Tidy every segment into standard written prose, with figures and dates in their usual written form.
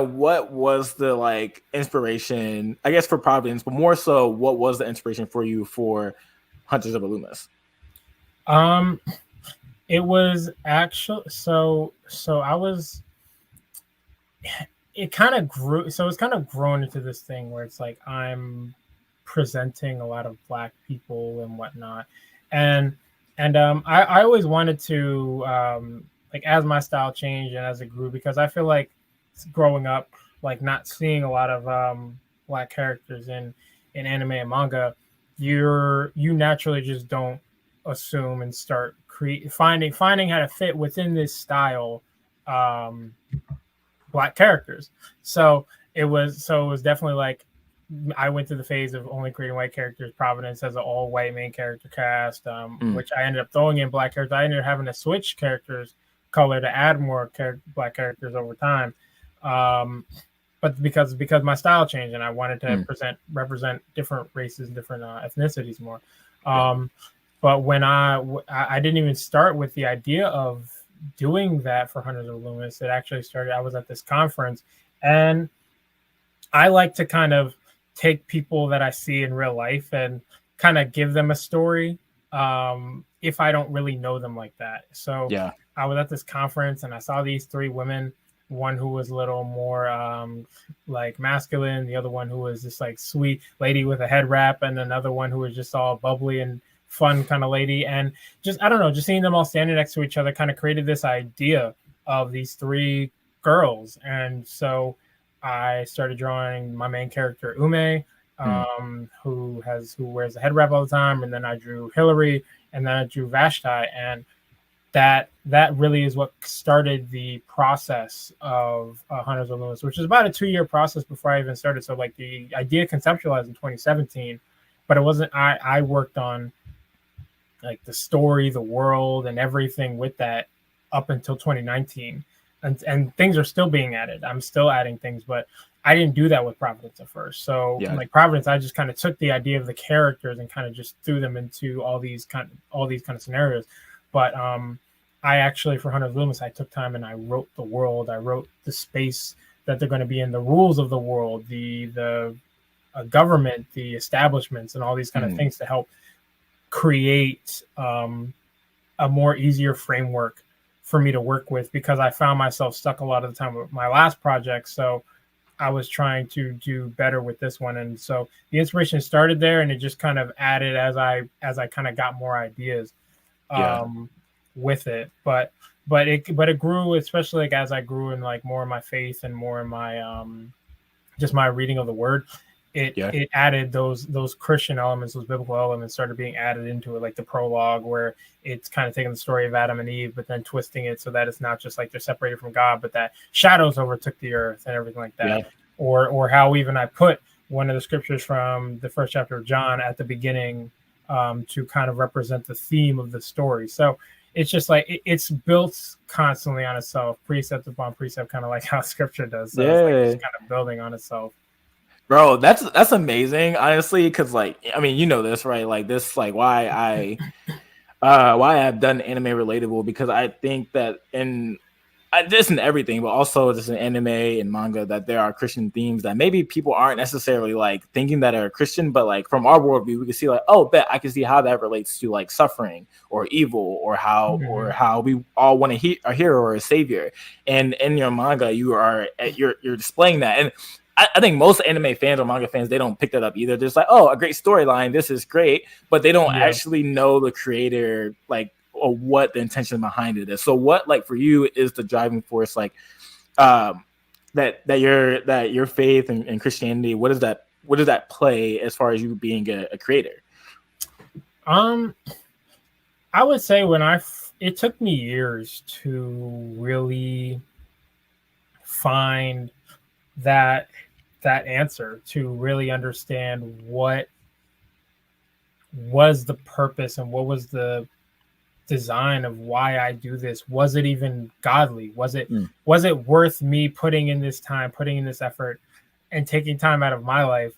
what was the like inspiration, I guess, for Providence, but more so, what was the inspiration for you for Hunters of Illumus? Um, it was actually so I was it kind of grew so it's kind of grown into this thing where it's like I'm presenting a lot of black people and whatnot, and I always wanted to like as my style changed and as it grew, because I feel like growing up, like not seeing a lot of black characters in anime and manga, you naturally just don't assume and start finding how to fit within this style um black characters. So it was definitely like I went through the phase of only creating white characters. Providence has an all white main character cast, Mm. which I ended up throwing in black characters. I ended up having to switch characters color to add more black characters over time. Um, but because my style changed and I wanted to Mm. represent different races, different ethnicities more. Yeah. Um, but when I didn't even start with the idea of doing that for Hunters of Loomis. It actually started. I was at this conference, and I like to kind of take people that I see in real life and kind of give them a story. If I don't really know them like that, so Yeah. I was at this conference and I saw these three women. One who was a little more like masculine, the other one who was just like sweet lady with a head wrap, and another one who was just all bubbly and fun kind of lady. And just I don't know, just seeing them all standing next to each other kind of created this idea of these three girls. And so I started drawing my main character Ume, Mm. who wears a head wrap all the time, and then I drew Hillary, and then I drew Vashti, and that really is what started the process of Hunters of Lewis, which is about a 2-year process before I even started. So like the idea conceptualized in 2017, but it wasn't. I worked on like the story, the world, and everything with that up until 2019, and things are still being added. I'm still adding things, but I didn't do that with Providence at first. So Yeah. like Providence, I just kind of took the idea of the characters and kind of just threw them into all these kind of scenarios. But I actually for Hunter's Loomis, I took time and I wrote the world. I wrote the space that they're going to be in, the rules of the world, the government, the establishments, and all these kind of Mm. things to help create a more easier framework for me to work with, because I found myself stuck a lot of the time with my last project. So I was trying to do better with this one, and so the inspiration started there, and it just kind of added as I kind of got more ideas Yeah. um, with it. But it grew, especially like as I grew in like more in my faith and more in my just my reading of the word. it Yeah. it added those Christian elements, those biblical elements started being added into it, like the prologue where it's kind of taking the story of Adam and Eve, but then twisting it so that it's not just like they're separated from God, but that shadows overtook the earth and everything like that. Yeah. Or how even I put one of the scriptures from the first chapter of John at the beginning to kind of represent the theme of the story. So it's just like it's built constantly on itself, precept upon precept, kind of like how scripture does. So it's like Yeah. just kind of building on itself. Bro, that's amazing, honestly, because like I mean, you know this, right? Like this, like why I've done anime relatable, because I think that in just in everything, but also just in anime and manga, that there are Christian themes that maybe people aren't necessarily like thinking that are Christian, but like from our worldview, we can see like, oh, bet I can see how that relates to like suffering or evil, or Mm-hmm. how we all want a hero or a savior. And in your manga, you're displaying that. And I think most anime fans or manga fans, they don't pick that up either. They're just like, oh, a great storyline, this is great, but they don't Yeah. actually know the creator, like, or what the intention behind it is. So what, like, for you is the driving force, like, um that your faith and Christianity, what does that play as far as you being a creator? Um, I would say it took me years to really find that that answer, to really understand what was the purpose and what was the design of why I do this. Was it even godly? Mm. Was it worth me putting in this time, putting in this effort, and taking time out of my life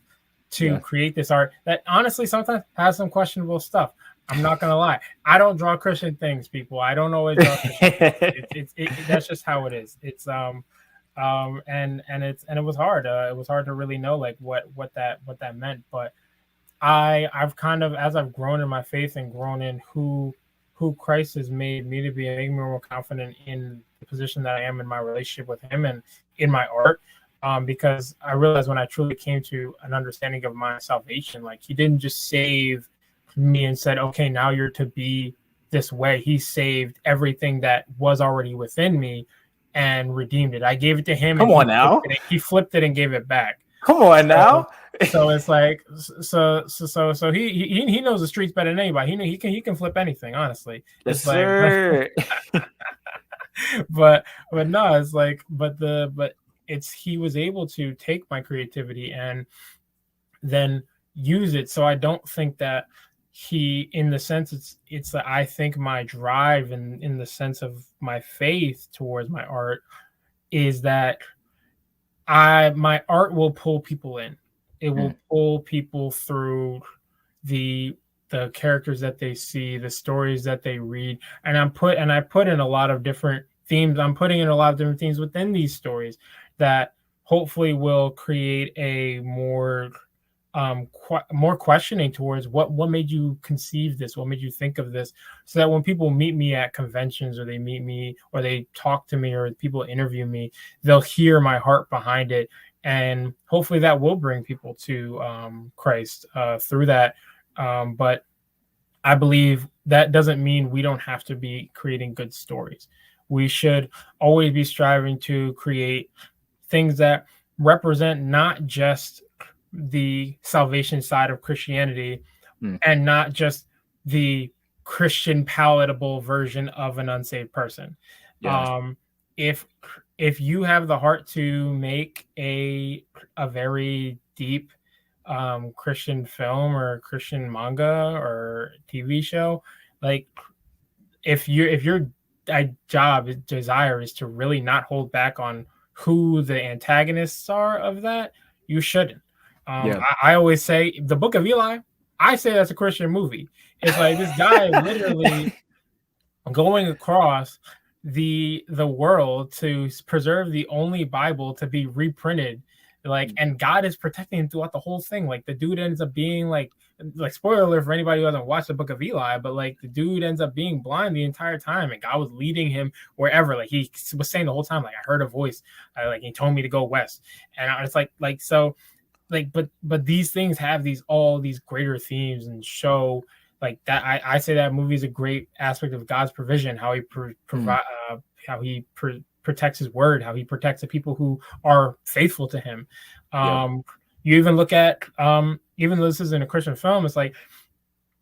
to Yeah. create this art that honestly sometimes has some questionable stuff? I'm not gonna lie. I don't draw Christian things, people. I don't always draw Christian things. That's just how it is. And it was hard. It was hard to really know like what that meant. But I've kind of, as I've grown in my faith and grown in who Christ has made me to be, and making me more confident in the position that I am in my relationship with Him and in my art. Because I realized when I truly came to an understanding of my salvation, like He didn't just save me and said, "Okay, now you're to be this way." He saved everything that was already within me and redeemed it. I gave it to Him, and Come on now. He flipped it and gave it back. Come on now. So it's like so he knows the streets better than anybody. He can flip anything, honestly. Yes, It's sir. like but no, it's like but it's he was able to take my creativity and then use it. So I don't think that he, in the sense it's that I think my drive and in the sense of my faith towards my art is that my art will pull people in. It will pull people through the characters that they see, the stories that they read, and I put in a lot of different themes. I'm putting in a lot of different themes within these stories that hopefully will create a more more questioning towards what made you conceive this, what made you think of this, so that when people meet me at conventions, or they meet me, or they talk to me, or people interview me, they'll hear my heart behind it, and hopefully that will bring people to Christ through that. But I believe that doesn't mean we don't have to be creating good stories. We should always be striving to create things that represent not just the salvation side of Christianity and not just the Christian palatable version of an unsaved person. Yeah. If you have the heart to make a very deep Christian film or Christian manga or TV show, like if your desire is to really not hold back on who the antagonists are of that, you shouldn't. I always say the Book of Eli, I say that's a Christian movie. It's like this guy literally going across the world to preserve the only Bible to be reprinted, like, and God is protecting him throughout the whole thing. Like the dude ends up being like spoiler alert for anybody who hasn't watched the Book of Eli, but like the dude ends up being blind the entire time, and God was leading him wherever. Like he was saying the whole time, like I heard a voice, like he told me to go west, and it's like so. Like, but these things have all these greater themes and show like that. I say that movie is a great aspect of God's provision, how he provide, how he protects his word, how he protects the people who are faithful to him. You even look at, even though this isn't a Christian film, it's like,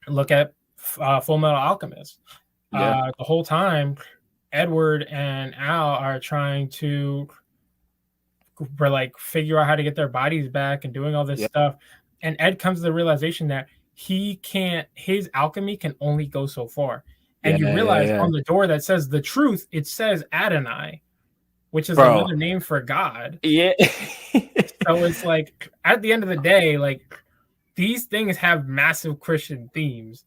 look at Full Metal Alchemist. The whole time, Edward and Al are trying to like figure out how to get their bodies back and doing all this stuff, and Ed comes to the realization that his alchemy can only go so far, and you realize on the door that says the truth, it says Adonai, which is another name for God. So it's like at the end of the day, like these things have massive Christian themes,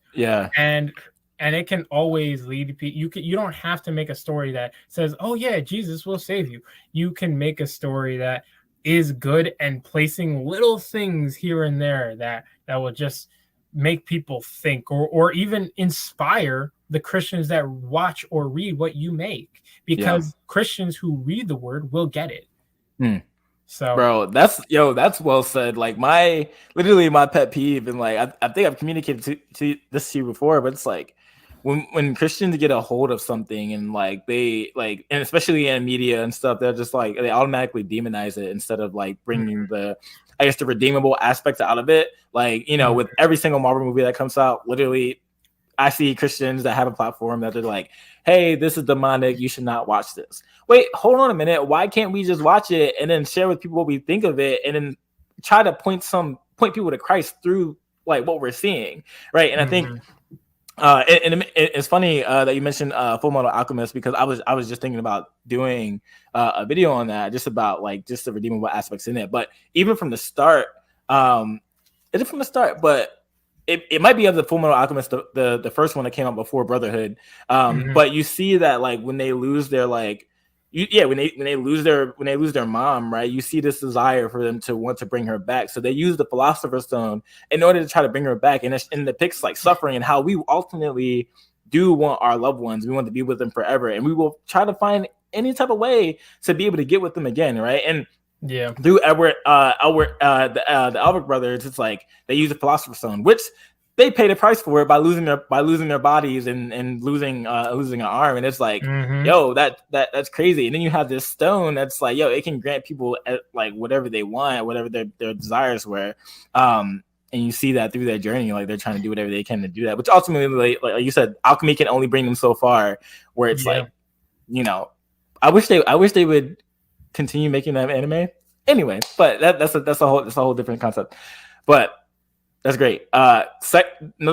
and it can always lead people. You don't have to make a story that says, "Oh yeah, Jesus will save you." You can make a story that is good and placing little things here and there that will just make people think, or even inspire the Christians that watch or read what you make, because Christians who read the word will get it. So, bro, that's well said. Like my pet peeve, and like I think I've communicated to this to you before, but it's like when Christians get a hold of something, and like they like, and especially in media and stuff, they're just like they automatically demonize it instead of like bringing the redeemable aspects out of it. Like, you know, with every single Marvel movie that comes out, literally I see Christians that have a platform that they're like, "Hey, this is demonic. You should not watch this." Wait, hold on a minute. Why can't we just watch it and then share with people what we think of it, and then try to point people to Christ through like what we're seeing, right? And I think it's funny that you mentioned Full Metal Alchemist, because I was just thinking about doing a video on that, just about like just the redeemable aspects in it. But even from the start, is it from the start? But it might be of the Full Metal Alchemist, the first one that came out before Brotherhood. But you see that like when they lose their like when they lose their mom, right? You see this desire for them to want to bring her back, so they use the Philosopher's Stone in order to try to bring her back, and it depicts like suffering and how we ultimately do want our loved ones. We want to be with them forever, and we will try to find any type of way to be able to get with them again, right? And Yeah. through the Albert brothers, it's like they use the Philosopher's Stone, which they paid a price for it by losing their bodies and losing an arm, and it's like, yo, that's crazy. And then you have this stone that's like, yo, it can grant people like whatever they want, whatever their desires were. And you see that through their journey, like they're trying to do whatever they can to do that. Which ultimately, like you said, alchemy can only bring them so far. Where it's like, I wish they would continue making that anime. Anyway, but that's a whole different concept. But that's great.